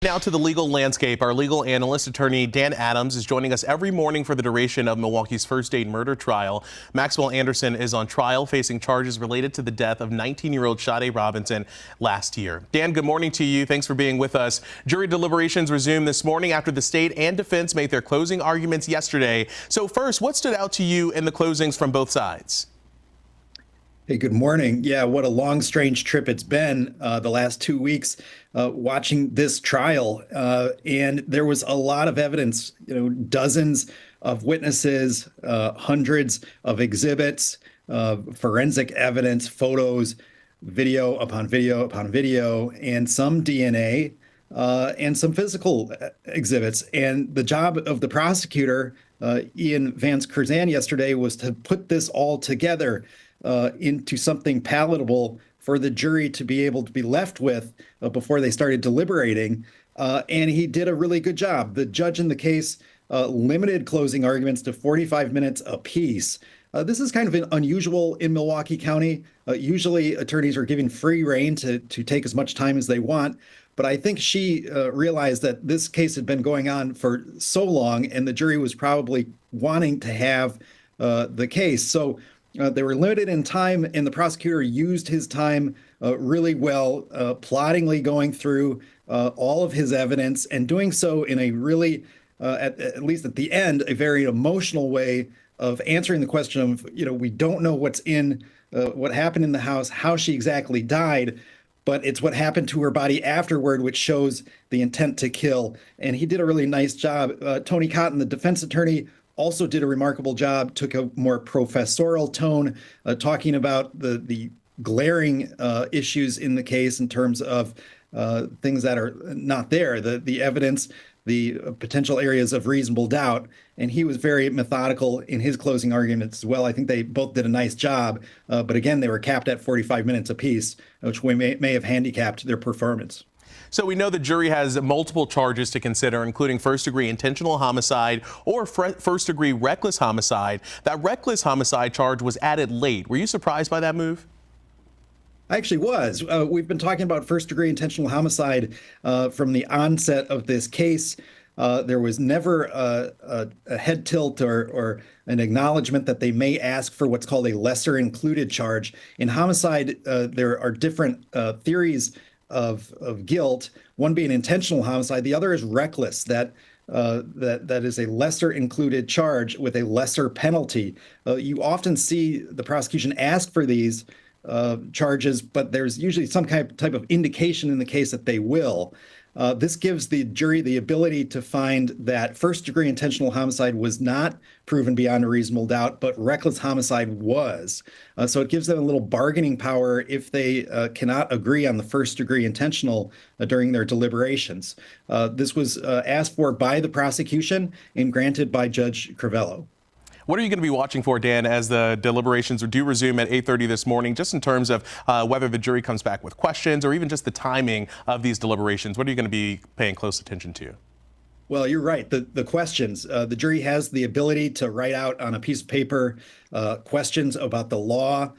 Now to the legal landscape. Our legal analyst, attorney Dan Adams, is joining us every morning for the duration of Milwaukee's first date murder trial. Maxwell Anderson is on trial facing charges related to the death of 19-year-old Sade Robinson last year. Dan, good morning to you. Thanks for being with us. Jury deliberations resumed this morning after the state and defense made their closing arguments yesterday. So first, what stood out to you in the closings from both sides? Hey, good morning. Yeah, what a long, strange trip it's been the last 2 weeks watching this trial. And there was a lot of evidence, dozens of witnesses, hundreds of exhibits, forensic evidence, photos, video upon video upon video, and some DNA and some physical exhibits. And the job of the prosecutor, Ian Vance Curzan, yesterday was to put this all together into something palatable for the jury to be able to be left with before they started deliberating. And he did a really good job. The judge in the case limited closing arguments to 45 minutes apiece. This is kind of unusual in Milwaukee County. Usually attorneys are given free rein to take as much time as they want. But I think she realized that this case had been going on for so long and the jury was probably wanting to have the case. So they were limited in time, and the prosecutor used his time really well, ploddingly going through all of his evidence and doing so in a really, at least at the end, a very emotional way of answering the question of, we don't know what's in what happened in the house, how she exactly died, but it's what happened to her body afterward, which shows the intent to kill. And he did a really nice job. Tony Cotton, the defense attorney, also did a remarkable job, took a more professorial tone, talking about the glaring issues in the case in terms of things that are not there, the evidence, the potential areas of reasonable doubt. And he was very methodical in his closing arguments as well. I think they both did a nice job. But again, they were capped at 45 minutes apiece, which may have handicapped their performance. So we know the jury has multiple charges to consider, including first-degree intentional homicide or first-degree reckless homicide. That reckless homicide charge was added late. Were you surprised by that move? I actually was. We've been talking about first-degree intentional homicide from the onset of this case. There was never a head tilt or an acknowledgement that they may ask for what's called a lesser included charge. In homicide, there are different theories of guilt, one being intentional homicide, the other is reckless, that is a lesser included charge with a lesser penalty. You often see the prosecution ask for these charges, but there's usually some type of indication in the case that they will. This gives the jury the ability to find that first-degree intentional homicide was not proven beyond a reasonable doubt, but reckless homicide was. So it gives them a little bargaining power if they cannot agree on the first-degree intentional during their deliberations. This was asked for by the prosecution and granted by Judge Crivello. What are you going to be watching for, Dan, as the deliberations do resume at 8:30 this morning, just in terms of whether the jury comes back with questions or even just the timing of these deliberations? What are you going to be paying close attention to? Well, you're right. The questions, the jury has the ability to write out on a piece of paper questions about the law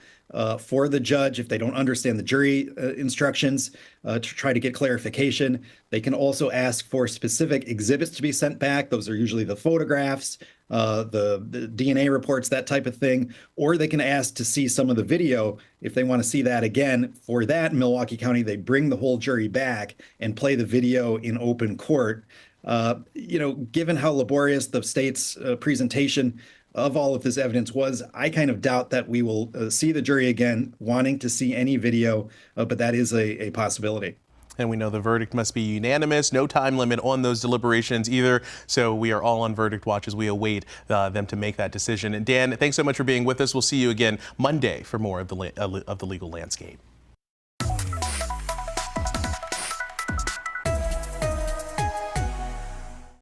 for the judge if they don't understand the jury instructions to try to get clarification. They can also ask for specific exhibits to be sent back. Those are usually the photographs, the DNA reports, that type of thing. Or they can ask to see some of the video if they want to see that again. For that, in Milwaukee County, they bring the whole jury back and play the video in open court. Given how laborious the state's presentation of all of this evidence was, I kind of doubt that we will see the jury again wanting to see any video, but that is a possibility. And we know the verdict must be unanimous, no time limit on those deliberations either. So we are all on verdict watch as we await them to make that decision. And Dan, thanks so much for being with us. We'll see you again Monday for more of the legal landscape.